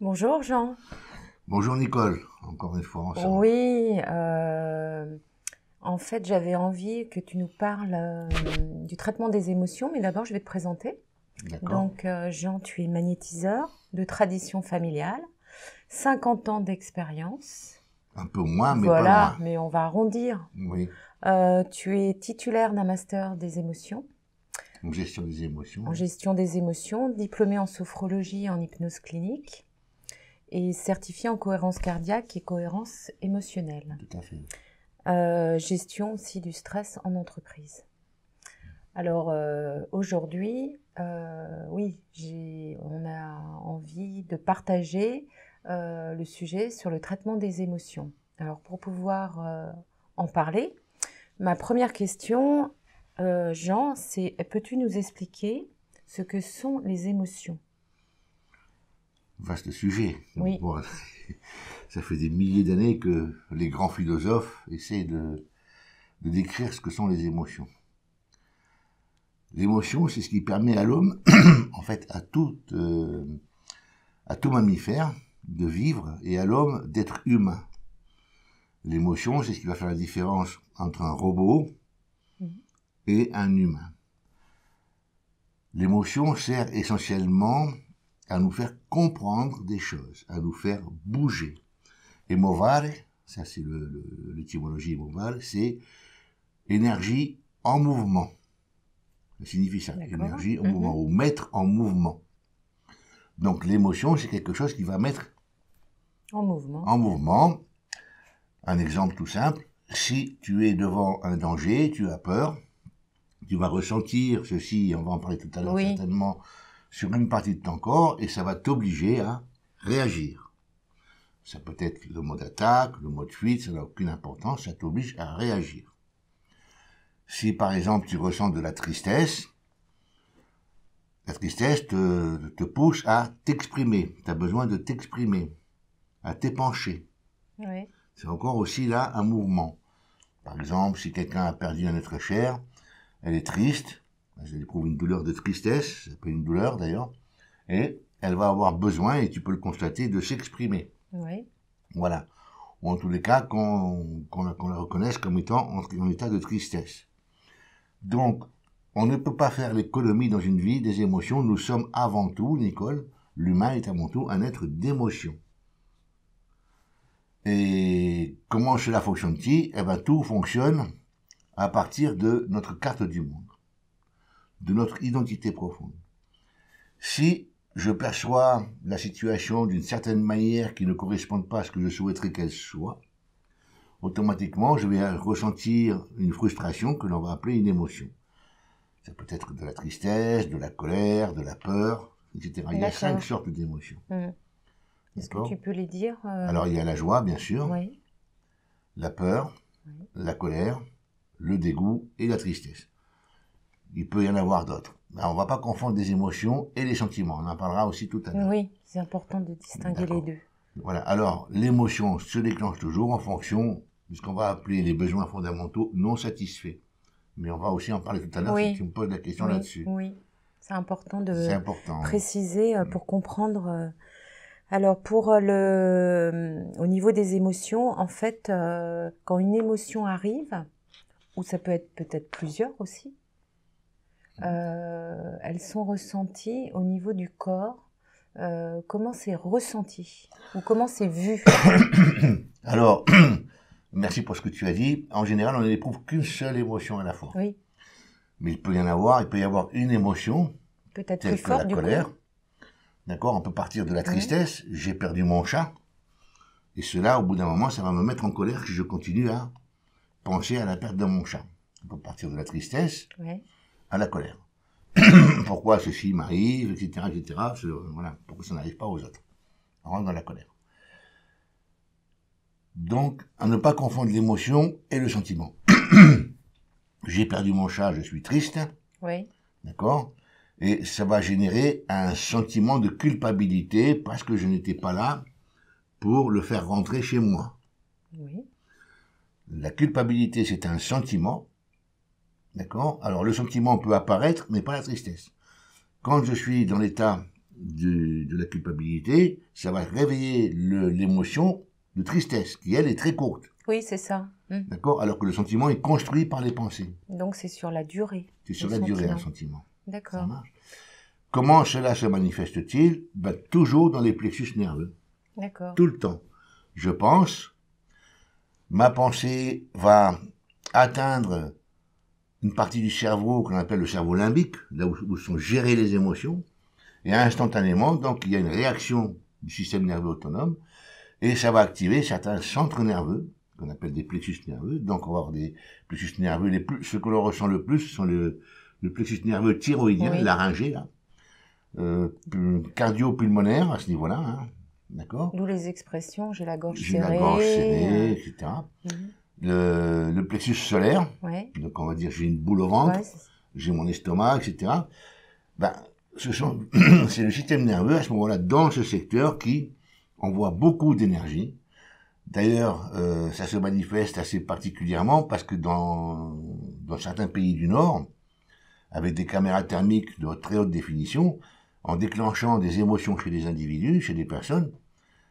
Bonjour Jean. Bonjour Nicole, encore une fois ensemble. Oui, en fait j'avais envie que tu nous parles du traitement des émotions, mais d'abord je vais te présenter. D'accord? Donc Jean, tu es magnétiseur de tradition familiale, 50 ans d'expérience. Un peu moins, mais pas Voilà, loin. mais on va arrondir. Oui, Tu es titulaire d'un master des émotions, en gestion des émotions, en oui, gestion des émotions, diplômé en sophrologie et en hypnose clinique, et certifié en cohérence cardiaque et cohérence émotionnelle. tout à fait. Gestion aussi du stress en entreprise. Alors aujourd'hui, oui, on a envie de partager le sujet sur le traitement des émotions. Alors pour pouvoir en parler, ma première question, Jean, c'est peux-tu nous expliquer ce que sont les émotions? Vaste sujet. Oui, Bon, ça fait des milliers d'années que les grands philosophes essaient de décrire ce que sont les émotions. L'émotion, c'est ce qui permet à l'homme, en fait, à tout mammifère de vivre et à l'homme d'être humain. L'émotion, c'est ce qui va faire la différence entre un robot mhm, et un humain. L'émotion sert essentiellement à nous faire comprendre des choses, à nous faire bouger. Et movare, ça c'est l'étymologie movare, c'est énergie en mouvement. Ça signifie ça, d'accord. énergie en Mhm. mouvement, ou mettre en mouvement. Donc l'émotion, c'est quelque chose qui va mettre En mouvement. en mouvement. Un exemple tout simple, si tu es devant un danger, tu as peur, tu vas ressentir ceci, on va en parler tout à l'heure Oui, certainement, sur une partie de ton corps, et ça va t'obliger à réagir. Ça peut être le mode attaque, le mode fuite, ça n'a aucune importance, ça t'oblige à réagir. Si par exemple tu ressens de la tristesse te pousse à t'exprimer, tu as besoin de t'exprimer, à t'épancher. oui, C'est encore aussi là un mouvement. Par exemple, si quelqu'un a perdu un être cher, elle est triste, elle éprouve une douleur de tristesse, ça peut être une douleur d'ailleurs, et elle va avoir besoin, et tu peux le constater, de s'exprimer. oui, Voilà. Ou en tous les cas, qu'on la reconnaisse comme étant en état de tristesse. Donc, on ne peut pas faire l'économie dans une vie des émotions. Nous sommes avant tout, Nicole, l'humain est avant tout un être d'émotion. Et comment cela fonctionne-t-il? Eh bien, tout fonctionne à partir de notre carte du monde, de notre identité profonde. Si je perçois la situation d'une certaine manière qui ne correspond pas à ce que je souhaiterais qu'elle soit, automatiquement, je vais ressentir une frustration que l'on va appeler une émotion. Ça peut être de la tristesse, de la colère, de la peur, etc. Il y a 5 d'accord. sortes d'émotions. Mhm. Est-ce que tu D'accord? peux les dire Alors, il y a la joie, bien sûr, Oui, la peur, oui. la colère, le dégoût et la tristesse. Il peut y en avoir d'autres. On ne va pas confondre des émotions et les sentiments. On en parlera aussi tout à l'heure. Oui, c'est important de distinguer les D'accord. deux. Voilà. Alors, l'émotion se déclenche toujours en fonction de ce qu'on va appeler les besoins fondamentaux non satisfaits. Mais on va aussi en parler tout à l'heure si tu Oui, me poses la question oui, là-dessus. oui. C'est important C'est de important, oui. préciser pour comprendre. Alors, pour au niveau des émotions, en fait, quand une émotion arrive, ou ça peut être peut-être plusieurs aussi, elles sont ressenties au niveau du corps. Comment c'est ressenti ou comment c'est vu? Alors, merci pour ce que tu as dit. En général, on n'éprouve qu'une seule émotion à la fois. Oui, Mais il peut y avoir une émotion, peut-être plus telle que la forte du coup. colère. D'accord? On peut partir de la Mhm. tristesse. J'ai perdu mon chat. Et cela, au bout d'un moment, ça va me mettre en colère si je continue à penser à la perte de mon chat. On peut partir de la tristesse Ouais. à la colère. Pourquoi ceci m'arrive, etc., etc. Voilà, pourquoi ça n'arrive pas aux autres. On rentre dans la colère. Donc, à ne pas confondre l'émotion et le sentiment. J'ai perdu mon chat, je suis triste, Oui, d'accord? Et ça va générer un sentiment de culpabilité parce que je n'étais pas là pour le faire rentrer chez moi. oui, La culpabilité, c'est un sentiment, d'accord? Alors, le sentiment peut apparaître, mais pas la tristesse. Quand je suis dans l'état de la culpabilité, ça va réveiller l'émotion de tristesse, qui elle est très courte. Oui, c'est ça. D'accord? Alors que le sentiment est construit par les pensées. Donc c'est sur la durée. C'est sur la durée un sentiment. Ça D'accord. marche. Comment cela se manifeste-t-il? Ben, toujours dans les plexus nerveux. D'accord. Tout le temps. Je pense, ma pensée va atteindre une partie du cerveau qu'on appelle le cerveau limbique, là où sont gérées les émotions, et instantanément, donc, il y a une réaction du système nerveux autonome, et ça va activer certains centres nerveux, qu'on appelle des plexus nerveux. Donc, on va avoir des plexus nerveux, ce que l'on ressent le plus, ce sont le plexus nerveux thyroïdien, Oui. laryngé, là, cardio-pulmonaire, à ce niveau-là, hein, d'accord? D'où les expressions, j'ai la gorge J'ai serrée. la gorge serrée, etc. Le plexus solaire, Ouais. donc on va dire j'ai une boule au ventre, Ouais, j'ai mon estomac, etc. Ben, c'est le système nerveux à ce moment-là, dans ce secteur, qui envoie beaucoup d'énergie. D'ailleurs, ça se manifeste assez particulièrement parce que dans certains pays du Nord, avec des caméras thermiques de très haute définition, en déclenchant des émotions chez les individus, chez des personnes,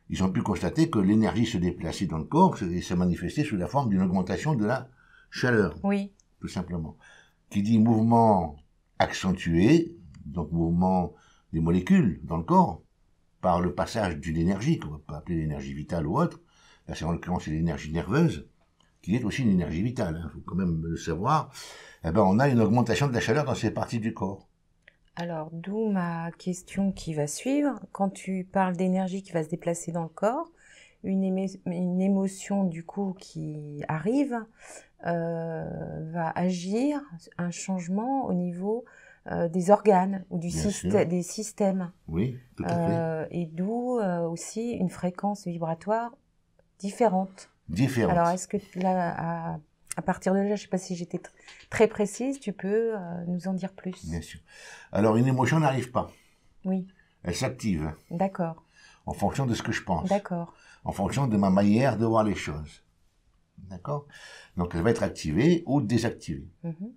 ils ont pu constater que l'énergie se déplaçait dans le corps et se manifestait sous la forme d'une augmentation de la chaleur. Oui. Tout simplement. Qui dit mouvement accentué, donc mouvement des molécules dans le corps, par le passage d'une énergie, qu'on peut appeler l'énergie vitale ou autre. Là, c'est en l'occurrence l'énergie nerveuse, qui est aussi une énergie vitale, il faut quand même le savoir. Eh ben, on a une augmentation de la chaleur dans ces parties du corps. Alors, d'où ma question qui va suivre. Quand tu parles d'énergie qui va se déplacer dans le corps, une émotion du coup qui arrive va agir un changement au niveau des organes ou des systèmes. Oui, tout à fait. Et d'où aussi une fréquence vibratoire différente. Différente. Alors, est-ce que là, à partir de là, je ne sais pas si j'étais très précise, tu peux nous en dire plus? Bien sûr. Alors, une émotion n'arrive pas. Oui. Elle s'active. D'accord. En fonction de ce que je pense. D'accord. En fonction de ma manière de voir les choses. D'accord? Donc, elle va être activée ou désactivée.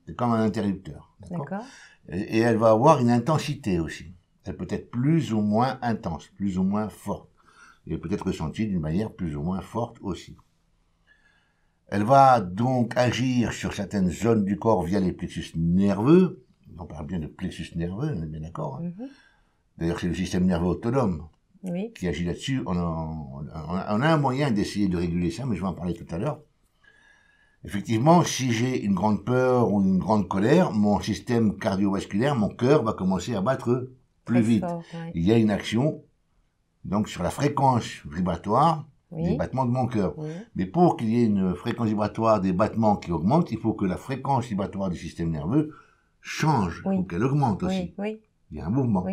C'est comme un interrupteur. D'accord. Et elle va avoir une intensité aussi. Elle peut être plus ou moins intense, plus ou moins forte. Et elle peut être ressentie d'une manière plus ou moins forte aussi. Elle va donc agir sur certaines zones du corps via les plexus nerveux. On parle bien de plexus nerveux, on est bien d'accord. Hein. D'ailleurs, c'est le système nerveux autonome qui agit là-dessus. On a un moyen d'essayer de réguler ça, mais je vais en parler tout à l'heure. Effectivement, si j'ai une grande peur ou une grande colère, mon système cardiovasculaire, mon cœur va commencer à battre plus vite. Fort, ouais. Il y a une action donc sur la fréquence vibratoire des battements de mon cœur. Mais pour qu'il y ait une fréquence vibratoire des battements qui augmente, il faut que la fréquence vibratoire du système nerveux change, il faut qu'elle augmente aussi. Il y a un mouvement.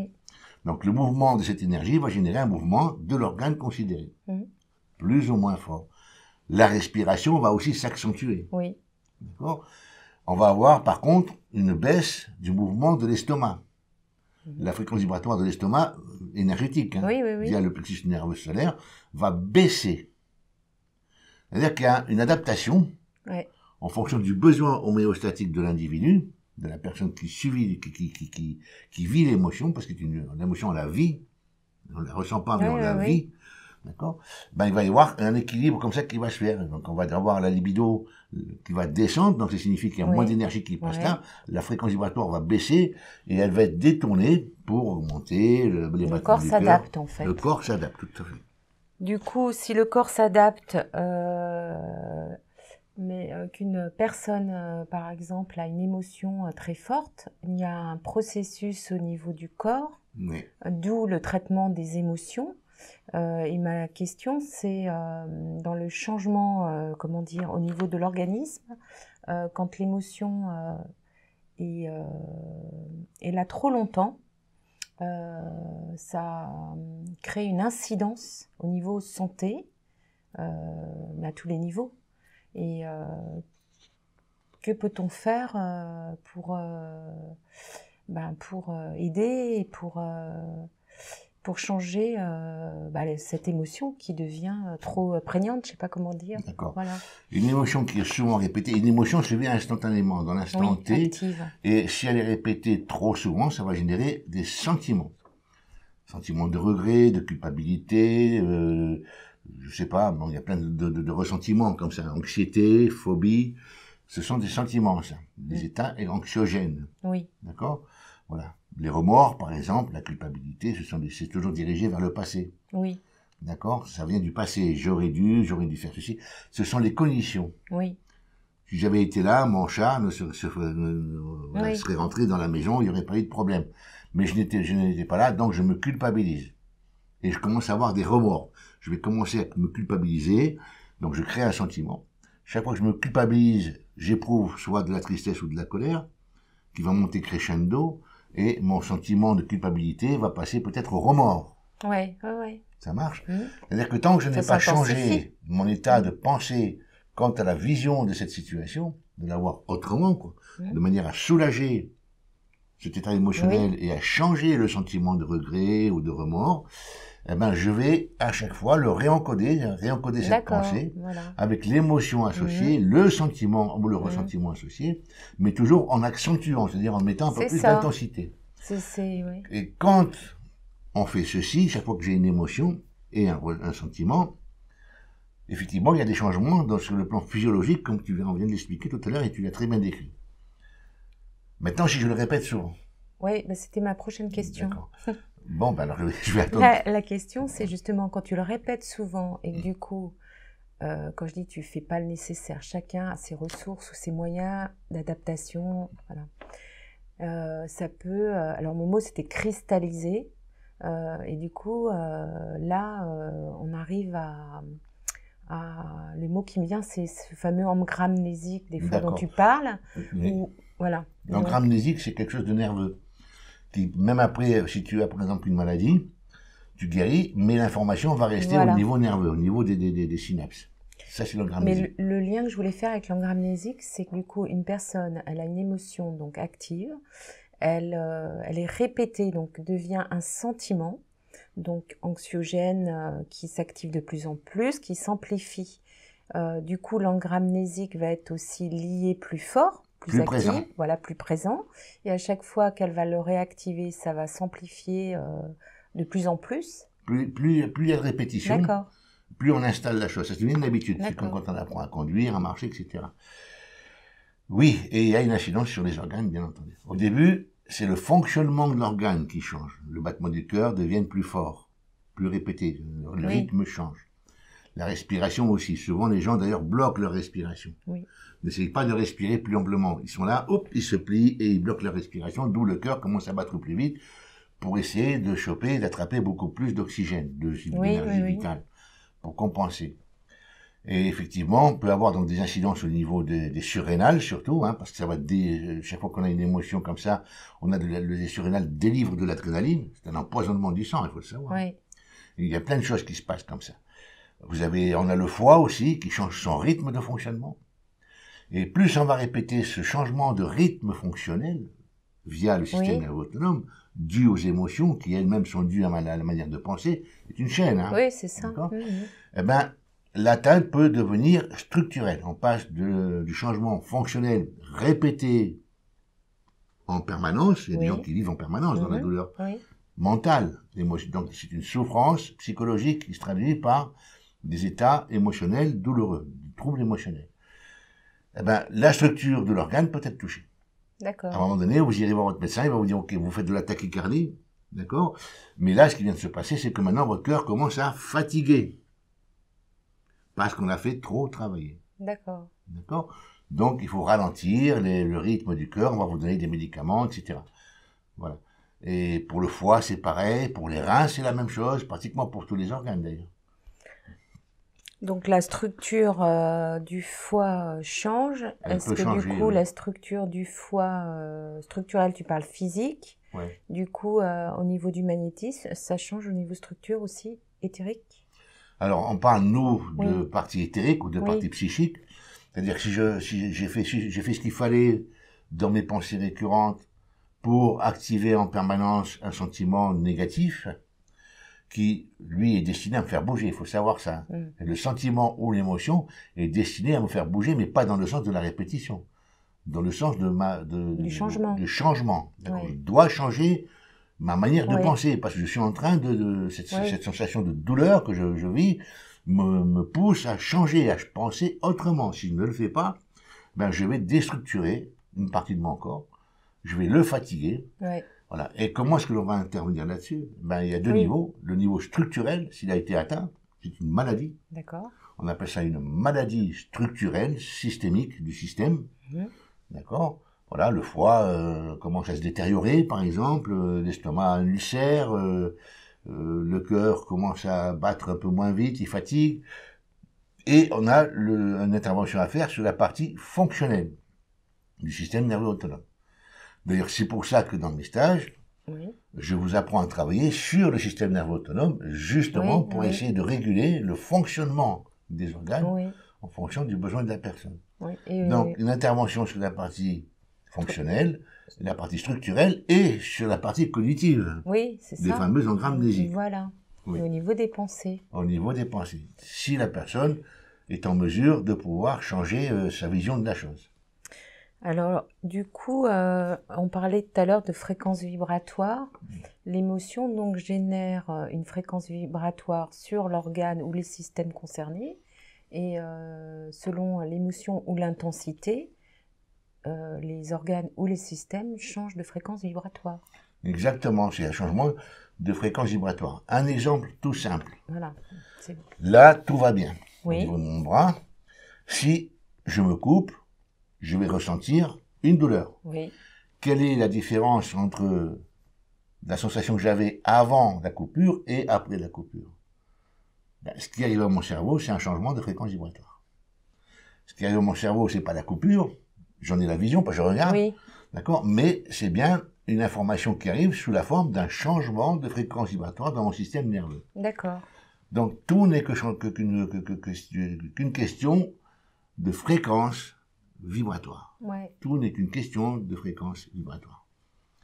Donc le mouvement de cette énergie va générer un mouvement de l'organe considéré, plus ou moins fort. La respiration va aussi s'accentuer. D'accord ? On va avoir par contre une baisse du mouvement de l'estomac. La fréquence vibratoire de l'estomac énergétique, via le plexus nerveux solaire, va baisser. C'est-à-dire qu'il y a une adaptation en fonction du besoin homéostatique de l'individu, de la personne qui vit l'émotion, parce que l'émotion, on la vit, on la ressent pas, mais on la vit. D'accord? Ben, il va y avoir un équilibre comme ça qui va se faire. Donc, on va avoir la libido qui va descendre. Donc, ça signifie qu'il y a moins d'énergie qui passe là. La fréquence vibratoire va baisser et elle va être détournée pour augmenter les battements du cœur. Le corps s'adapte, en fait. Le corps s'adapte, tout à fait. Du coup, si le corps s'adapte, mais qu'une personne, par exemple, a une émotion très forte, il y a un processus au niveau du corps, d'où le traitement des émotions. Et ma question, c'est dans le changement, comment dire, au niveau de l'organisme, quand l'émotion est là trop longtemps, ça crée une incidence au niveau santé, à tous les niveaux. Et que peut-on faire pour aider et pour changer cette émotion qui devient trop prégnante, je ne sais pas comment dire. D'accord. Voilà. Une émotion qui est souvent répétée, une émotion se vit instantanément, dans l'instant T. Active. Et si elle est répétée trop souvent, ça va générer des sentiments. Sentiment de regret, de culpabilité, je sais pas, bon, il y a plein de ressentiments comme ça, anxiété, phobie, ce sont des sentiments, ça, des états anxiogènes. Oui. D'accord? Voilà. Les remords, par exemple, la culpabilité, c'est toujours dirigé vers le passé. Oui. D'accord? Ça vient du passé. J'aurais dû faire ceci. Ce sont les conditions. Oui. Si j'avais été là, mon chat Oui. serait rentré dans la maison, il n'y aurait pas eu de problème. Mais je n'étais pas là, donc je me culpabilise. Et je commence à avoir des remords. Je vais commencer à me culpabiliser, donc je crée un sentiment. Chaque fois que je me culpabilise, j'éprouve soit de la tristesse ou de la colère, qui va monter crescendo, et mon sentiment de culpabilité va passer peut-être au remords. Ouais, ouais, ouais. Ça marche? Mmh. C'est-à-dire que tant que je n'ai Ça pas s'intensifie. changé mon état de pensée quant à la vision de cette situation, de la voir autrement, quoi, de manière à soulager cet état émotionnel et à changer le sentiment de regret ou de remords, eh ben, je vais à chaque fois le réencoder cette pensée Voilà. avec l'émotion associée, le sentiment ou le ressentiment associé, mais toujours en accentuant, c'est-à-dire en mettant un peu C'est plus ça. d'intensité. Oui. Et quand on fait ceci, chaque fois que j'ai une émotion et un sentiment, effectivement, il y a des changements sur le plan physiologique, comme on vient de l'expliquer tout à l'heure et tu l'as très bien décrit. Maintenant, si je le répète souvent. Oui, bah c'était ma prochaine question. D'accord. Bon, ben alors je vais attendre. La question, c'est justement quand tu le répètes souvent et que du coup, quand je dis tu fais pas le nécessaire, chacun a ses ressources ou ses moyens d'adaptation. Voilà. Ça peut. Alors mon mot c'était cristalliser. Et du coup, là, on arrive le mot qui me vient, c'est ce fameux engramnésique des fois dont tu parles. Oui. Voilà. L'engramnésique, c'est quelque chose de nerveux. Qui, même après, si tu as par exemple une maladie, tu guéris, mais l'information va rester au niveau nerveux, au niveau des synapses. Ça, c'est l'engramnésique. Mais le lien que je voulais faire avec l'engramnésique, c'est que du coup, une personne, elle a une émotion donc active, elle est répétée, donc devient un sentiment, donc anxiogène, qui s'active de plus en plus, qui s'amplifie. Du coup, l'engramnésique va être aussi lié plus fort, plus actif, présent. Voilà, plus présent. Et à chaque fois qu'elle va le réactiver, ça va s'amplifier de plus en plus. Plus il y a de répétition, plus on installe la chose. Ça devient une habitude. C'est comme quand on apprend à conduire, à marcher, etc. Oui, et il y a une incidence sur les organes, bien entendu. Au début, c'est le fonctionnement de l'organe qui change. Le battement du cœur devient plus fort, plus répété. Le rythme change. La respiration aussi. Souvent, les gens, d'ailleurs, bloquent leur respiration. Oui. N'essayent pas de respirer plus amplement. Ils sont là, hop, ils se plient et ils bloquent leur respiration, d'où le cœur commence à battre plus vite pour essayer de choper, d'attraper beaucoup plus d'oxygène, d'énergie vitale, pour compenser. Et effectivement, on peut avoir donc des incidences au niveau des surrénales surtout, parce que ça va chaque fois qu'on a une émotion comme ça, on a les surrénales délivrent de l'adrénaline. C'est un empoisonnement du sang, il faut le savoir. Oui. Il y a plein de choses qui se passent comme ça. On a le foie aussi qui change son rythme de fonctionnement. Et plus on va répéter ce changement de rythme fonctionnel via le système nerveux autonome, dû aux émotions qui elles-mêmes sont dues à la manière de penser, c'est une chaîne. Oui, c'est ça. Eh ben, l'atteinte peut devenir structurelle. On passe du changement fonctionnel répété en permanence. Il y a des gens qui vivent en permanence dans la douleur mentale. Donc c'est une souffrance psychologique qui se traduit par des états émotionnels douloureux, des troubles émotionnels. Eh ben, la structure de l'organe peut être touchée. D'accord. À un moment donné, vous irez voir votre médecin, il va vous dire, ok, vous faites de la tachycardie, d'accord? Mais là, ce qui vient de se passer, c'est que maintenant, votre cœur commence à fatiguer. Parce qu'on a fait trop travailler. D'accord. D'accord? Donc, il faut ralentir le rythme du cœur, on va vous donner des médicaments, etc. Voilà. Et pour le foie, c'est pareil. Pour les reins, c'est la même chose. Pratiquement pour tous les organes, d'ailleurs. Donc, la structure du foie change. Est-ce que du coup, la structure du foie structurelle, tu parles physique. Du coup, au niveau du magnétisme, ça change au niveau structure aussi, éthérique? Alors, on parle, nous, de partie éthérique ou de partie psychique. C'est-à-dire que si j'ai fait ce qu'il fallait dans mes pensées récurrentes pour activer en permanence un sentiment négatif qui, lui, est destiné à me faire bouger. Il faut savoir ça. Le sentiment ou l'émotion est destiné à me faire bouger, mais pas dans le sens de la répétition. Dans le sens du changement. Je dois changer ma manière de Oui. penser, parce que je suis en train cette Oui. sensation de douleur que je vis me pousse à changer, à penser autrement. Si je ne le fais pas, ben je vais déstructurer une partie de mon corps, je vais le fatiguer. Oui. Voilà. Et comment est-ce que l'on va intervenir là-dessus? Ben il y a deux Oui. niveaux. Le niveau structurel, s'il a été atteint, c'est une maladie. D'accord. On appelle ça une maladie structurelle, systémique du système. Mhm. D'accord? Voilà, le foie commence à se détériorer, par exemple, l'estomac a un ulcère, le cœur commence à battre un peu moins vite, il fatigue, et on a une intervention à faire sur la partie fonctionnelle du système nerveux autonome. D'ailleurs, c'est pour ça que dans mes stages, Oui. je vous apprends à travailler sur le système nerveux autonome, justement Oui, pour oui. essayer de réguler le fonctionnement des organes Oui. en fonction du besoin de la personne. Oui. Et Donc, une intervention sur la partie fonctionnelle, la partie structurelle et sur la partie cognitive, oui, c'est des ça. fameux engrammes mnésiques, Voilà. Oui. Et au niveau des pensées. au niveau des pensées. Si la personne est en mesure de pouvoir changer sa vision de la chose. Alors, du coup, on parlait tout à l'heure de fréquence vibratoire. L'émotion, donc, génère une fréquence vibratoire sur l'organe ou les systèmes concernés. Et selon l'émotion ou l'intensité, les organes ou les systèmes changent de fréquence vibratoire. Exactement, c'est un changement de fréquence vibratoire. Un exemple tout simple. Voilà. Là, tout va bien. Oui. Au niveau de mon bras, si je me coupe, je vais ressentir une douleur. Oui. Quelle est la différence entre la sensation que j'avais avant la coupure et après la coupure? Ben, ce qui arrive à mon cerveau, c'est un changement de fréquence vibratoire. Ce qui arrive à mon cerveau, c'est pas la coupure, j'en ai la vision, parce que je regarde, Oui. d'accord, mais c'est bien une information qui arrive sous la forme d'un changement de fréquence vibratoire dans mon système nerveux. D'accord. Donc tout n'est qu'une question de fréquence vibratoire. Ouais. Tout n'est qu'une question de fréquence vibratoire.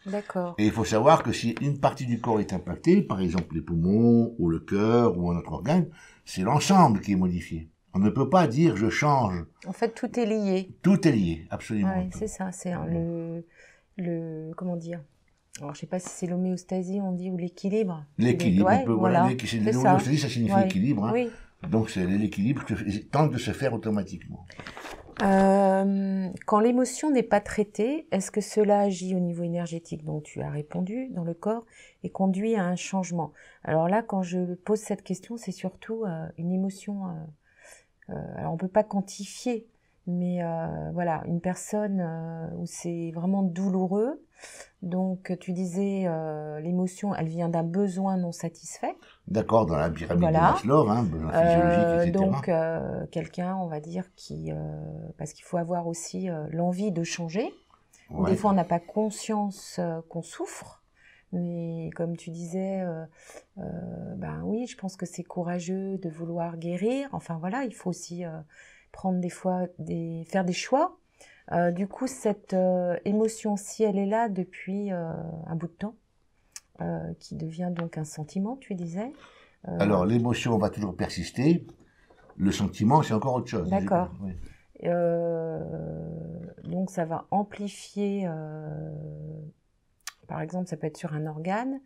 D'accord. Et il faut savoir que si une partie du corps est impactée, par exemple les poumons, ou le cœur, ou un autre organe, c'est l'ensemble qui est modifié. On ne peut pas dire je change. En fait, tout est lié. Tout est lié, absolument. Ouais, c'est ça. C'est comment dire? Alors, je sais pas si c'est l'homéostasie, on dit, ou l'équilibre. L'équilibre, Ouais, voilà. l'homéostasie, ça signifie Ouais. équilibre. Hein. Oui. Donc c'est l'équilibre qui tente de se faire automatiquement. Quand l'émotion n'est pas traitée, est-ce que cela agit au niveau énergétique, dont tu as répondu, dans le corps, et conduit à un changement? Alors là, quand je pose cette question, c'est surtout une émotion. Alors on peut pas quantifier, mais voilà, une personne où c'est vraiment douloureux. Donc tu disais l'émotion, elle vient d'un besoin non satisfait. D'accord, dans la pyramide Voilà. de Maslow, hein, besoin physiologique, etc. Donc quelqu'un, on va dire, qui parce qu'il faut avoir aussi l'envie de changer. Ouais. Des fois, on n'a pas conscience qu'on souffre, mais comme tu disais, ben oui, je pense que c'est courageux de vouloir guérir. Enfin voilà, il faut aussi prendre des fois faire des choix. Du coup, cette émotion, si elle est là depuis un bout de temps, qui devient donc un sentiment, tu disais. Alors, l'émotion va toujours persister. Le sentiment, c'est encore autre chose. D'accord. Oui. Donc, ça va amplifier, par exemple, ça peut être sur un organe,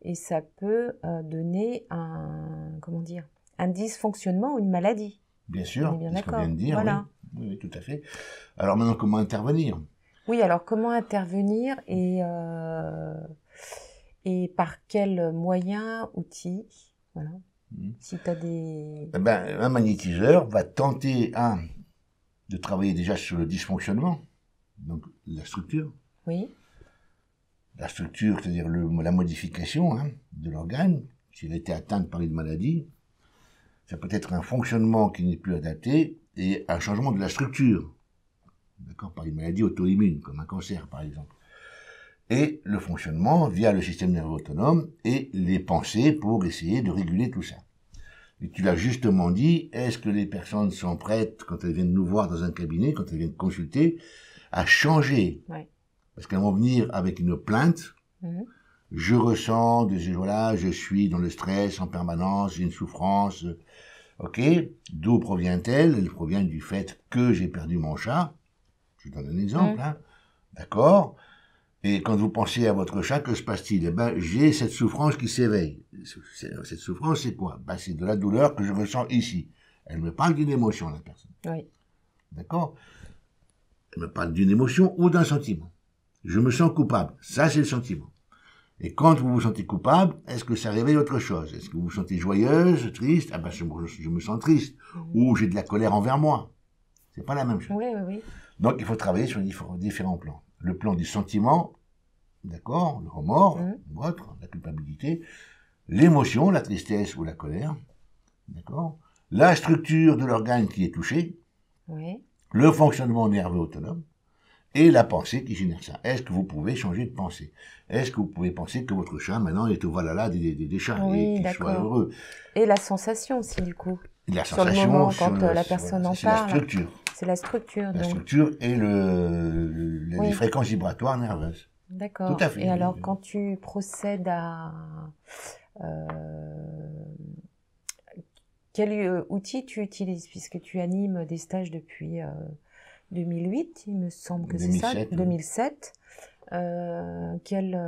et ça peut donner un dysfonctionnement ou une maladie. Bien sûr, On est bien c'est ce qu'on d'accord. vient de dire. Voilà. Oui. Oui, tout à fait. Alors maintenant, comment intervenir? Oui, alors comment intervenir et par quels moyens, outils, voilà. Si tu as des... Eh ben, un magnétiseur va tenter, de travailler déjà sur le dysfonctionnement, donc la structure. Oui. La structure, c'est-à-dire la modification de l'organe, s'il a été atteint par une maladie. Ça peut être un fonctionnement qui n'est plus adapté et un changement de la structure, d'accord, par une maladie auto-immune, comme un cancer par exemple. Et le fonctionnement via le système nerveux autonome et les pensées pour essayer de réguler tout ça. Et tu l'as justement dit, est-ce que les personnes sont prêtes, quand elles viennent nous voir dans un cabinet, quand elles viennent consulter, à changer? Ouais. Parce qu'elles vont venir avec une plainte. Je ressens, voilà, je suis dans le stress en permanence, j'ai une souffrance. Ok, d'où provient-elle? Elle provient du fait que j'ai perdu mon chat. Je donne un exemple, hein. D'accord. Et quand vous pensez à votre chat, que se passe-t-il? Eh ben, j'ai cette souffrance qui s'éveille. Cette souffrance, c'est quoi? Ben, c'est de la douleur que je ressens ici. Elle me parle d'une émotion, la personne. Oui. D'accord? Elle me parle d'une émotion ou d'un sentiment. Je me sens coupable. Ça, c'est le sentiment. Et quand vous vous sentez coupable, est-ce que ça réveille autre chose? Est-ce que vous vous sentez joyeuse, triste? Ah ben, je me sens triste. Ou j'ai de la colère envers moi. C'est pas la même chose. Oui, oui, oui. Donc, il faut travailler sur différents plans. Le plan du sentiment, d'accord, le remords, l'autre, la culpabilité, l'émotion, la tristesse ou la colère, d'accord, la structure de l'organe qui est touché, Oui. le fonctionnement nerveux autonome, et la pensée qui génère ça. Est-ce que vous pouvez changer de pensée? Est-ce que vous pouvez penser que votre chat, maintenant, est au valhalla des chats, et qu'il soit heureux? Et la sensation aussi, du coup. La sur sensation, le moment, quand la personne en c'est parle. la structure. C'est la structure. La donc. structure et les fréquences vibratoires nerveuses. D'accord. Tout à fait. Et alors, quand tu procèdes à... quel outil tu utilises? Puisque tu animes des stages depuis 2008, il me semble que c'est ça, 2007. Quels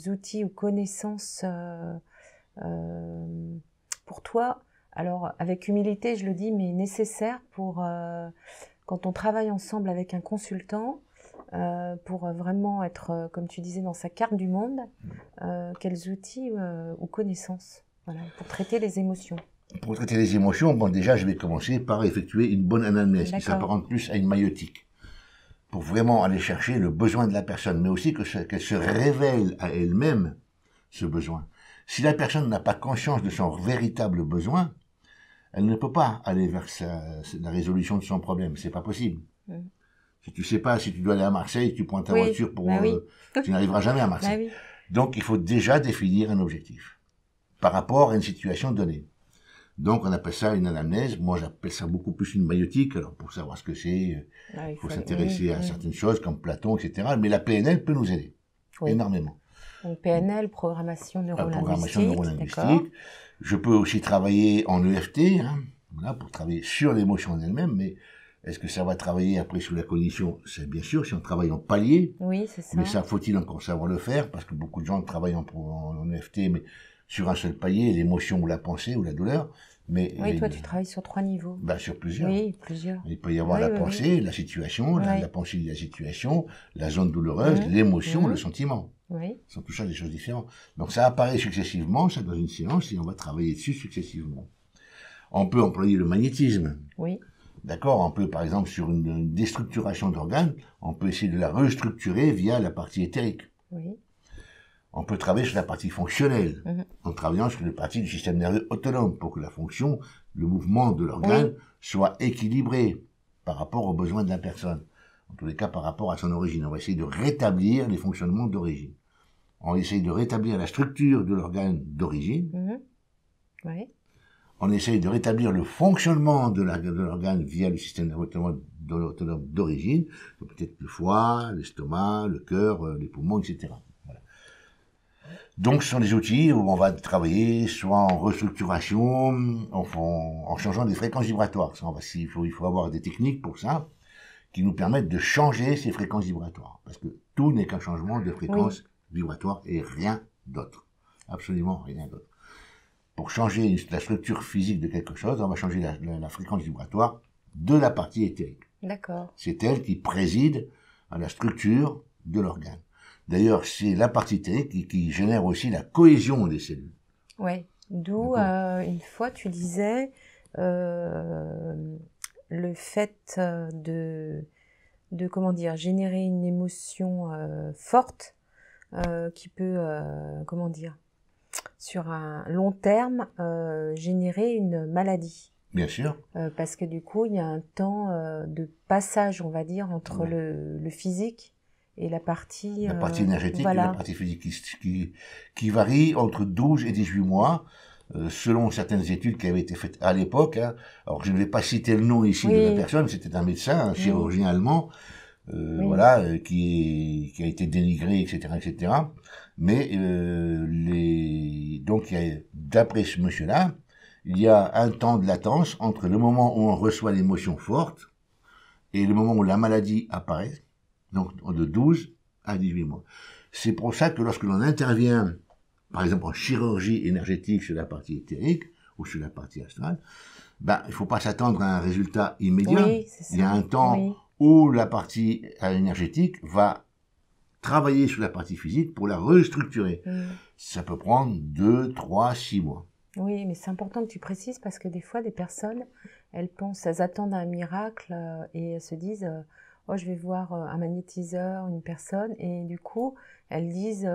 outils ou connaissances pour toi, alors avec humilité je le dis, mais nécessaires pour quand on travaille ensemble avec un consultant, pour vraiment être, comme tu disais, dans sa carte du monde, quels outils ou connaissances pour traiter les émotions? Pour traiter les émotions, bon, déjà, je vais commencer par effectuer une bonne anamnèse qui s'apparente plus à une maïeutique, pour vraiment aller chercher le besoin de la personne, mais aussi qu'elle se révèle à elle-même ce besoin. Si la personne n'a pas conscience de son véritable besoin, elle ne peut pas aller vers la résolution de son problème. C'est pas possible. Si tu sais pas si tu dois aller à Marseille, tu prends ta voiture pour... tu n'arriveras jamais à Marseille. Donc, il faut déjà définir un objectif par rapport à une situation donnée. Donc, on appelle ça une anamnèse. Moi, j'appelle ça beaucoup plus une maïeutique. Alors, pour savoir ce que c'est, il faut s'intéresser à certaines choses comme Platon, etc. Mais la PNL peut nous aider énormément. Donc, PNL, programmation neurolinguistique. Je peux aussi travailler en EFT, pour travailler sur l'émotion en elle-même, mais est-ce que ça va travailler après sur la cognition? C'est bien sûr, si on travaille en palier. Oui, c'est ça. Mais ça, faut-il encore savoir le faire? Parce que beaucoup de gens travaillent en EFT, mais sur un seul palier, l'émotion ou la pensée ou la douleur. Mais oui, toi, tu travailles sur 3 niveaux. Sur plusieurs. Oui, plusieurs. Il peut y avoir la pensée, la situation, la pensée de la situation, la zone douloureuse, l'émotion, le sentiment. Oui. Ce sont tout ça des choses différentes. Donc ça apparaît successivement, ça dans une séance, et on va travailler dessus successivement. On peut employer le magnétisme. Oui. D'accord, on peut par exemple sur une déstructuration d'organes, on peut essayer de la restructurer via la partie éthérique. Oui. On peut travailler sur la partie fonctionnelle, en travaillant sur les parties du système nerveux autonome, pour que la fonction, le mouvement de l'organe soit équilibré par rapport aux besoins de la personne. En tous les cas, par rapport à son origine. On va essayer de rétablir les fonctionnements d'origine. On essaye de rétablir la structure de l'organe d'origine. Oui. On essaye de rétablir le fonctionnement de l'organe via le système nerveux autonome d'origine. Peut-être le foie, l'estomac, le cœur, les poumons, etc. Voilà. Donc, ce sont des outils où on va travailler soit en restructuration, en changeant des fréquences vibratoires. Il faut avoir des techniques pour ça, qui nous permettent de changer ces fréquences vibratoires. Parce que tout n'est qu'un changement de fréquence vibratoire et rien d'autre. Absolument rien d'autre. Pour changer la structure physique de quelque chose, on va changer la fréquence vibratoire de la partie éthérique. D'accord. C'est elle qui préside à la structure de l'organe. D'ailleurs, c'est la partie éthérique qui génère aussi la cohésion des cellules. Oui. D'où, une fois, tu disais... le fait de comment dire, générer une émotion forte qui peut, comment dire, sur un long terme, générer une maladie. Bien sûr. Parce que du coup, il y a un temps de passage, on va dire, entre le physique et la partie... La partie énergétique et la partie physique qui varie entre 12 et 18 mois. Selon certaines études qui avaient été faites à l'époque, alors je ne vais pas citer le nom ici de la personne, c'était un médecin, un chirurgien allemand, qui a été dénigré, etc. Mais donc d'après ce monsieur-là, il y a un temps de latence entre le moment où on reçoit l'émotion forte et le moment où la maladie apparaît, donc de 12 à 18 mois. C'est pour ça que lorsque l'on intervient, par exemple en chirurgie énergétique sur la partie éthérique ou sur la partie astrale, ben, il faut pas s'attendre à un résultat immédiat. Oui, c'est ça. Il y a un temps Oui. où la partie énergétique va travailler sur la partie physique pour la restructurer. Ça peut prendre 2, 3, 6 mois. Oui, mais c'est important que tu précises parce que des fois, des personnes, elles attendent un miracle et elles se disent oh, je vais voir un magnétiseur, une personne, et du coup, elles disent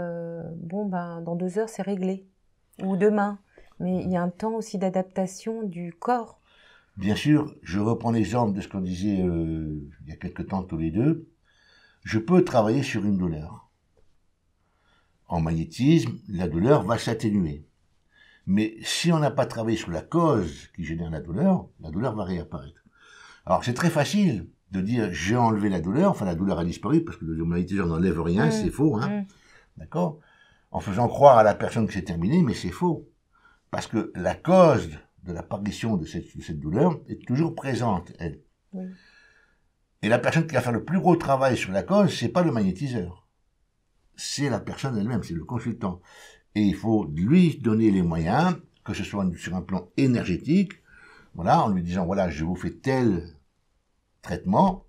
bon, ben, dans 2 heures, c'est réglé, ou demain. Mais il y a un temps aussi d'adaptation du corps. Bien sûr, je reprends l'exemple de ce qu'on disait il y a quelque temps tous les deux. Je peux travailler sur une douleur. En magnétisme, la douleur va s'atténuer. Mais si on n'a pas travaillé sur la cause qui génère la douleur va réapparaître. Alors c'est très facile de dire j'ai enlevé la douleur, enfin la douleur a disparu parce que le magnétiseur n'enlève rien, c'est faux, hein. D'accord? En faisant croire à la personne que c'est terminé, mais c'est faux. Parce que la cause de l'apparition de cette douleur est toujours présente, elle. Oui. Et la personne qui va faire le plus gros travail sur la cause, c'est pas le magnétiseur. C'est la personne elle-même, c'est le consultant. Et il faut lui donner les moyens, que ce soit sur un plan énergétique, voilà, en lui disant, voilà, je vous fais tel traitement.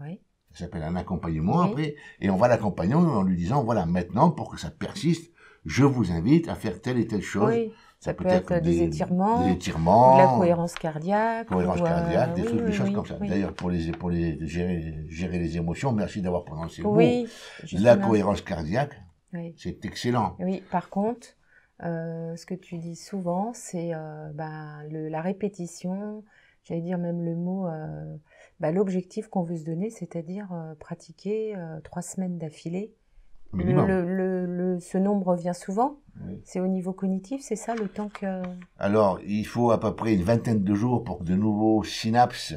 Oui. Ça s'appelle un accompagnement après. Et on va l'accompagner en lui disant, voilà, maintenant, pour que ça persiste, je vous invite à faire telle et telle chose. Oui. Ça peut être des étirements, ou de la cohérence cardiaque. Des choses comme ça. D'ailleurs, pour gérer les émotions, merci d'avoir prononcé le mot. La cohérence cardiaque, c'est excellent. Oui, par contre, ce que tu dis souvent, c'est la répétition, j'allais dire même le mot, l'objectif qu'on veut se donner, c'est-à-dire pratiquer 3 semaines d'affilée. Ce nombre revient souvent. Oui. C'est au niveau cognitif, c'est ça le temps que... Alors, il faut à peu près une vingtaine de jours pour que de nouveaux synapses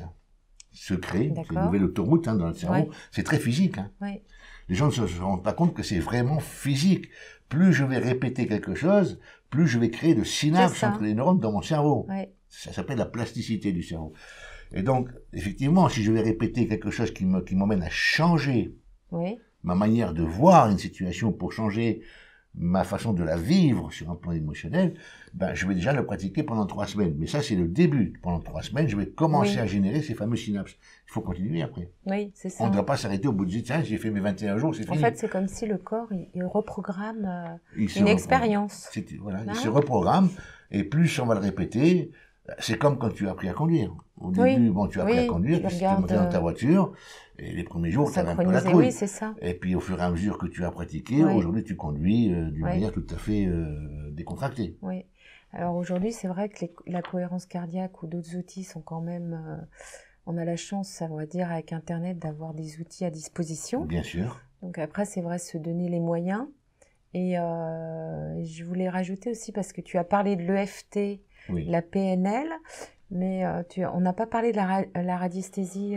se créent. C'est une nouvelle autoroute dans le cerveau. Ouais. C'est très physique. Hein. Ouais. Les gens ne se rendent pas compte que c'est vraiment physique. Plus je vais répéter quelque chose, plus je vais créer de synapses entre les neurones dans mon cerveau. Ouais. Ça s'appelle la plasticité du cerveau. Et donc, effectivement, si je vais répéter quelque chose qui m'emmène à changer ma manière de voir une situation pour changer ma façon de la vivre sur un plan émotionnel, je vais déjà le pratiquer pendant 3 semaines. Mais ça, c'est le début. Pendant 3 semaines, je vais commencer à générer ces fameux synapses. Il faut continuer après. Oui, c'est ça. On ne doit pas s'arrêter au bout de 10 ans, j'ai fait mes 21 jours, c'est fini. En fait, c'est comme si le corps, il reprogramme une expérience. Voilà, il se reprogramme, et plus on va le répéter, c'est comme quand tu as appris à conduire. Au début, tu as appris à conduire, tu es monté dans ta voiture, et les premiers jours, tu avais un peu la trouille. Oui, c'est ça. Et puis, au fur et à mesure que tu as pratiqué, aujourd'hui, tu conduis d'une manière tout à fait décontractée. Oui. Alors aujourd'hui, c'est vrai que la cohérence cardiaque ou d'autres outils sont quand même... on a la chance, ça va dire, avec Internet, d'avoir des outils à disposition. Bien sûr. Donc après, c'est vrai, se donner les moyens. Et je voulais rajouter aussi, parce que tu as parlé de l'EFT, la PNL, mais on n'a pas parlé de la radiesthésie,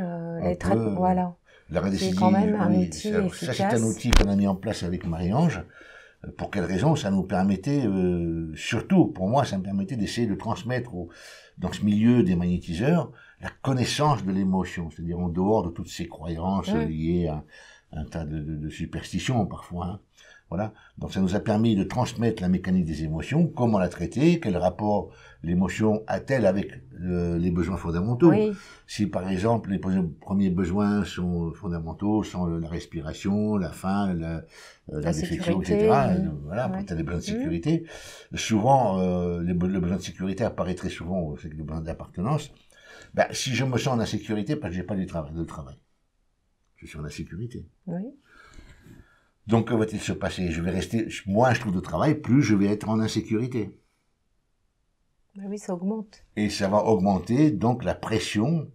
voilà. La radiesthésie, c'est quand même un outil efficace. Ça, c'est un outil qu'on a mis en place avec Marie-Ange. Pour quelle raison? Ça nous permettait, surtout pour moi, ça me permettait d'essayer de transmettre dans ce milieu des magnétiseurs la connaissance de l'émotion, c'est-à-dire en dehors de toutes ces croyances liées à un tas de superstitions parfois. Hein. Voilà. Donc ça nous a permis de transmettre la mécanique des émotions, comment la traiter, quel rapport l'émotion a-t-elle avec les besoins fondamentaux. Si par exemple les premiers besoins fondamentaux sont la respiration, la faim, la défection, etc. Voilà, après tu as les besoins de sécurité. Souvent, le besoin de sécurité apparaît très souvent avec le besoin d'appartenance. Si je me sens en insécurité, parce que j'ai pas de travail. Je suis en insécurité. Oui. Donc, que va-t-il se passer? Je vais rester, moins je trouve de travail, plus je vais être en insécurité. Oui, ça augmente. Et ça va augmenter, donc, la pression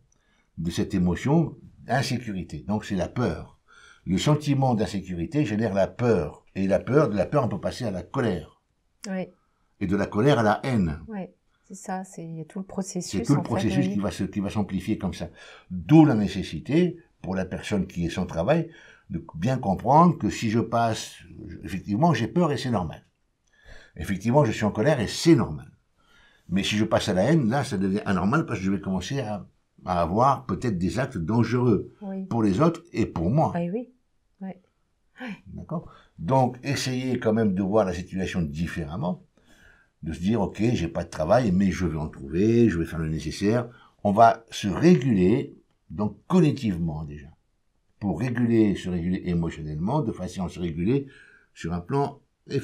de cette émotion d'insécurité. Donc, c'est la peur. Le sentiment d'insécurité génère la peur. Et de la peur, on peut passer à la colère. Oui. Et de la colère à la haine. Oui. C'est ça, il y a tout le processus. C'est tout le processus qui va s'amplifier comme ça. D'où la nécessité, pour la personne qui est sans travail, de bien comprendre que si je passe, effectivement, j'ai peur et c'est normal. Effectivement, je suis en colère et c'est normal. Mais si je passe à la haine, là, ça devient anormal parce que je vais commencer à avoir peut-être des actes dangereux pour les autres et pour moi. Oui, oui. D'accord? Donc, essayez quand même de voir la situation différemment, de se dire, ok, j'ai pas de travail, mais je vais en trouver, je vais faire le nécessaire. On va se réguler, donc cognitivement déjà, pour se réguler émotionnellement, de façon à se réguler sur un plan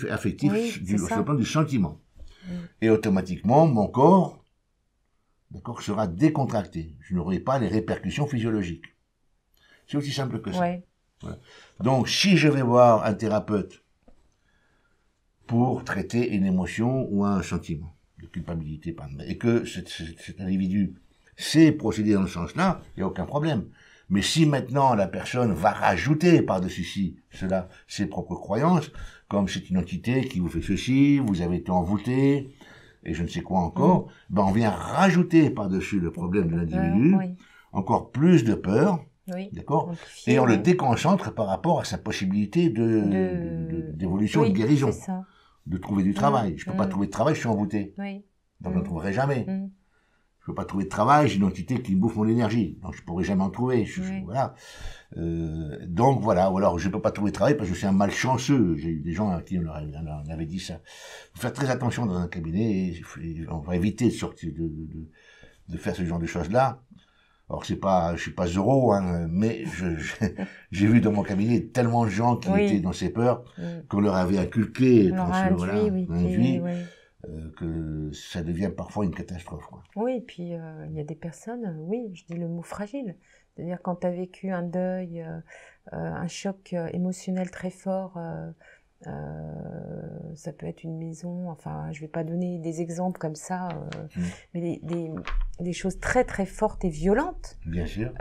affectif, Oui, c'est sur le ça. plan du sentiment. Mm. Et automatiquement, mon corps, d'accord, sera décontracté. Je n'aurai pas les répercussions physiologique. C'est aussi simple que ça. Ouais. Voilà. Donc, si je vais voir un thérapeute pour traiter une émotion ou un sentiment de culpabilité, par exemple, et que cet individu sait procéder dans ce sens-là, il n'y a aucun problème. Mais si maintenant la personne va rajouter par-dessus cela ses propres croyances, comme c'est une entité qui vous fait ceci, vous avez été envoûté, et je ne sais quoi encore, ben on vient rajouter par-dessus le problème de l'individu Oui. encore plus de peur, Oui. d'accord, Amplifié, et on le ouais. déconcentre par rapport à sa possibilité d'évolution et Oui, de guérison, c'est ça. de trouver du travail. Je peux pas trouver de travail, je suis envoûté, Oui. donc je ne trouverai jamais. Mm. Je peux pas trouver de travail, j'ai une entité qui me bouffe mon énergie, donc je pourrai jamais en trouver. Oui. Voilà. Donc voilà, ou alors je peux pas trouver de travail parce que je suis un malchanceux. J'ai eu des gens à qui on avait dit ça. Faut faire très attention dans un cabinet, et on va éviter de sortir de faire ce genre de choses-là. Alors je suis pas euro, hein, mais j'ai vu dans mon cabinet tellement de gens qui étaient dans ces peurs, qu'on leur avait inculqué, on leur a induit, que ça devient parfois une catastrophe, quoi. Oui, et puis il y a des personnes, oui, je dis le mot fragile. C'est-à-dire quand tu as vécu un deuil, un choc émotionnel très fort, ça peut être une maison, enfin je vais pas donner des exemples comme ça, mais des choses très très fortes et violentes. Bien sûr.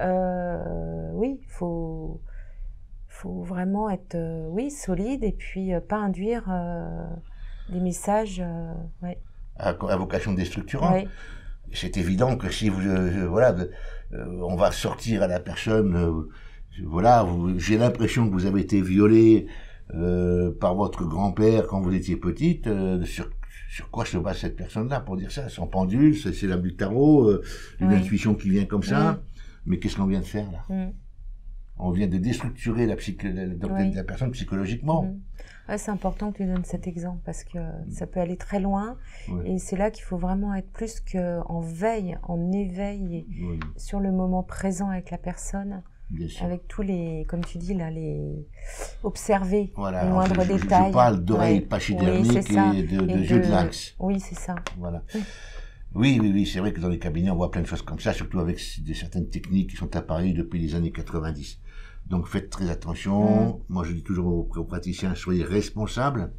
Oui, faut vraiment être solide et puis pas induire des messages À vocation déstructurante. Ouais. C'est évident que si vous on va sortir à la personne, j'ai l'impression que vous avez été violé par votre grand-père quand vous étiez petite, sur quoi se base cette personne-là pour dire ça? Son pendule, c'est la du tarot, une intuition qui vient comme ça. Mais qu'est-ce qu'on vient de faire là? On vient de déstructurer la personne psychologiquement. C'est important que tu donnes cet exemple parce que ça peut aller très loin et c'est là qu'il faut vraiment être plus qu'en veille, en éveil sur le moment présent avec la personne. Avec tous les, comme tu dis là, observer les moindres détails. Je parle d'oreilles pachydermiques et de yeux de lynx. Oui, c'est ça. Voilà. Oui, c'est vrai que dans les cabinets, on voit plein de choses comme ça, surtout avec certaines techniques qui sont apparues depuis les années 90. Donc faites très attention. Moi, je dis toujours aux praticiens, soyez responsables.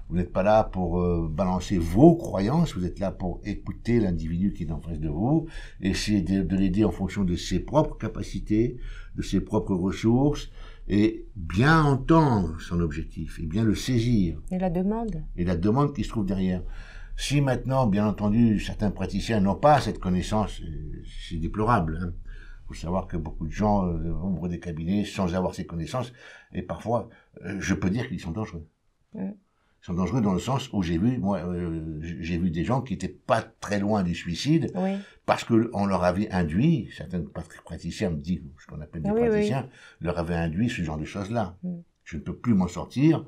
Vous n'êtes pas là pour balancer vos croyances, vous êtes là pour écouter l'individu qui est en face de vous, essayer de l'aider en fonction de ses propres capacités, de ses propres ressources, et bien entendre son objectif, et bien le saisir. Et la demande. Et la demande qui se trouve derrière. Si maintenant, bien entendu, certains praticiens n'ont pas cette connaissance, c'est déplorable. Hein. Il faut savoir que beaucoup de gens ouvrent des cabinets sans avoir ces connaissances, et parfois, je peux dire qu'ils sont dangereux. Ils sont dangereux dans le sens où j'ai vu des gens qui étaient pas très loin du suicide, parce que on leur avait induit, certains praticiens me disent, ce qu'on appelle des praticiens, leur avaient induit ce genre de choses-là. Je ne peux plus m'en sortir.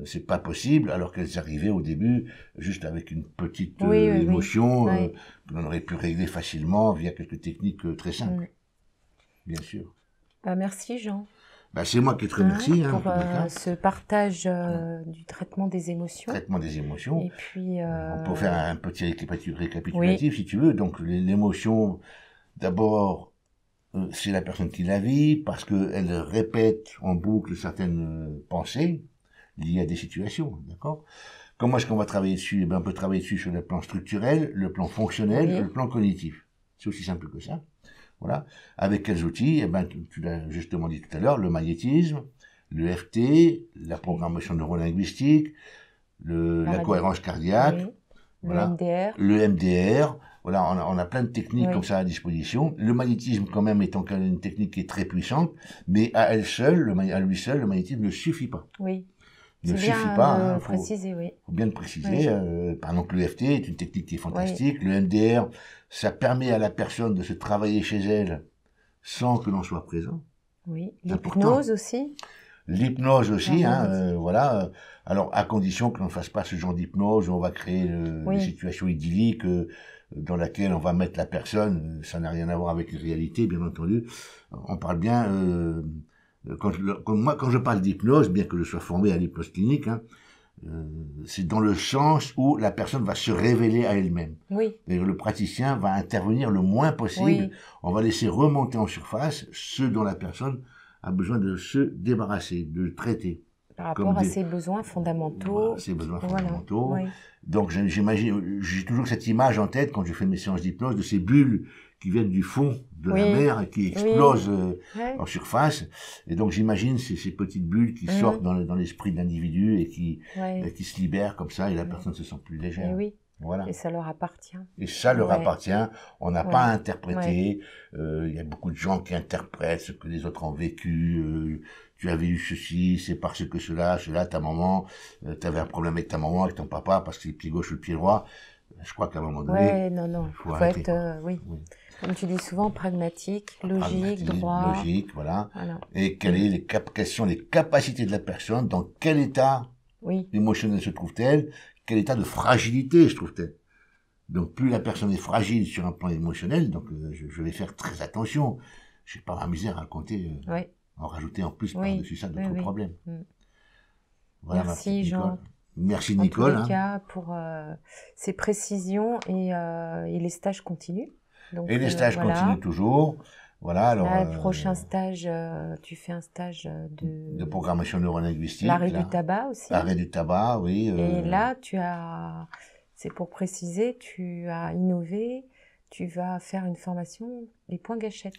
C'est pas possible, alors qu'elles arrivaient au début juste avec une petite émotion que l'on aurait pu régler facilement via quelques techniques très simples. Bien sûr. Merci Jean. C'est moi qui te remercie. Pour ce partage du traitement des émotions. Traitement des émotions. Et puis, on peut faire un petit récapitulatif si tu veux. Donc l'émotion, d'abord, c'est la personne qui la vit parce qu'elle répète en boucle certaines pensées liées à des situations, d'accord? Comment est-ce qu'on va travailler dessus? On peut travailler dessus sur le plan structurel, le plan fonctionnel, le plan cognitif. C'est aussi simple que ça. Voilà. Avec quels outils? Tu l'as justement dit tout à l'heure, le magnétisme, le FT, la programmation neurolinguistique, la cohérence cardiaque, le MDR. Voilà, on a plein de techniques comme ça à disposition. Le magnétisme, quand même, étant une technique qui est très puissante, mais à lui seul, le magnétisme ne suffit pas. Oui. Ne suffit pas. Faut bien le préciser. Par exemple, le FT est une technique qui est fantastique. Le MDR, ça permet à la personne de se travailler chez elle sans que l'on soit présent. Oui. L'hypnose aussi. L'hypnose aussi, hein, harmonie. voilà. Alors, à condition que l'on ne fasse pas ce genre d'hypnose, on va créer une Oui, situation idyllique dans laquelle on va mettre la personne. Ça n'a rien à voir avec la réalité, bien entendu. On parle bien, quand je parle d'hypnose, bien que je sois formé à l'hypnose clinique, hein, c'est dans le sens où la personne va se révéler à elle-même. oui, Et le praticien va intervenir le moins possible. oui. On va laisser remonter en surface ce dont la personne a besoin de se débarrasser, de traiter. Par Comme rapport à des, ses besoins fondamentaux. ses besoins Voilà, fondamentaux. oui. Donc j'imagine, j'ai toujours cette image en tête quand je fais mes séances d'hypnose de ces bulles qui viennent du fond de la Oui, mer et qui oui, explosent ouais. en surface. Et donc j'imagine ces petites bulles qui sortent dans l'esprit de l'individu et Ouais. qui se libèrent comme ça et la Ouais. personne se sent plus Et légère. oui, Voilà. et ça leur appartient. Et ça leur Ouais, appartient. On n'a ouais, pas à ouais. interpréter. Il y a beaucoup de gens qui interprètent ce que les autres ont vécu. Tu avais eu ceci, c'est parce que cela, ta maman, tu avais un problème avec ta maman, avec ton papa, parce que c'est le pied gauche ou le pied droit. Je crois qu'à un moment donné, Ouais, non, non. il faut Faut arrêter, être, quoi. oui, Oui. comme tu dis souvent, pragmatique, logique, Pragmatique, droit. logique, voilà. Voilà. Et quelles sont les capacités de la personne, dans quel état Oui, émotionnel se trouve-t-elle, quel état de fragilité se trouve-t-elle. Donc plus la personne est fragile sur un plan émotionnel, donc je vais faire très attention. Je vais pas m'amuser à raconter, ouais, en rajouter en plus oui, par-dessus ça oui, d'autres oui. problèmes. Mm. Voilà ma petite Merci Nicole. Jean, Merci en tous Nicole. les Hein. cas, pour ces précisions et les stages continuent. Donc Et les stages voilà. continuent toujours. Voilà, alors Là, le prochain stage, tu fais un stage de de programmation neurolinguistique, l'arrêt du là. tabac aussi. Arrêt du tabac, oui. Et là, c'est pour préciser, tu as innové, tu vas faire une formation des points gâchettes.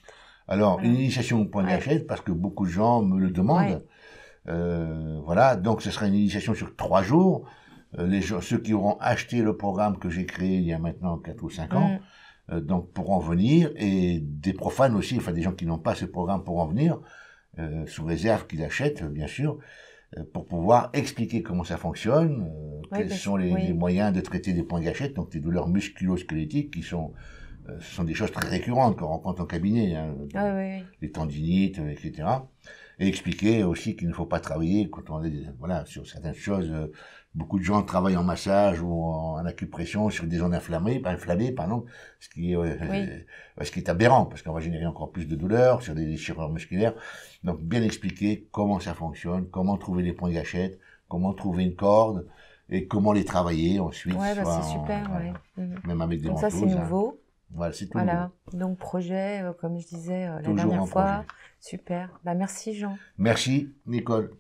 Alors, Voilà. une initiation au point Ouais. gâchette, parce que beaucoup de gens me le demandent. Ouais. Voilà, donc ce sera une initiation sur 3 jours. Ceux qui auront acheté le programme que j'ai créé il y a maintenant 4 ou 5 ans, donc pourront venir, et des profanes aussi, enfin des gens qui n'ont pas ce programme pourront venir, sous réserve qu'ils l'achètent, bien sûr, pour pouvoir expliquer comment ça fonctionne, quels sont les moyens de traiter des points gâchettes, donc des douleurs musculo-squelettiques qui sont, ce sont des choses très récurrentes qu'on rencontre en cabinet, hein, les tendinites, etc. Et expliquer aussi qu'il ne faut pas travailler quand on est, voilà, sur certaines choses. Beaucoup de gens travaillent en massage ou en acupression sur des zones inflammées, pardon, ce qui est aberrant, parce qu'on va générer encore plus de douleurs sur des déchirures musculaires. Donc, bien expliquer comment ça fonctionne, comment trouver les points gâchettes, comment trouver une corde, et comment les travailler ensuite. Ouais, bah c'est super, voilà, ouais. même avec des Donc ventouses. ça, c'est nouveau. Voilà, c'est tout Voilà. nouveau. Donc, projet, comme je disais la Toujours dernière en fois. projet. Super. Bah, merci, Jean. Merci, Nicole.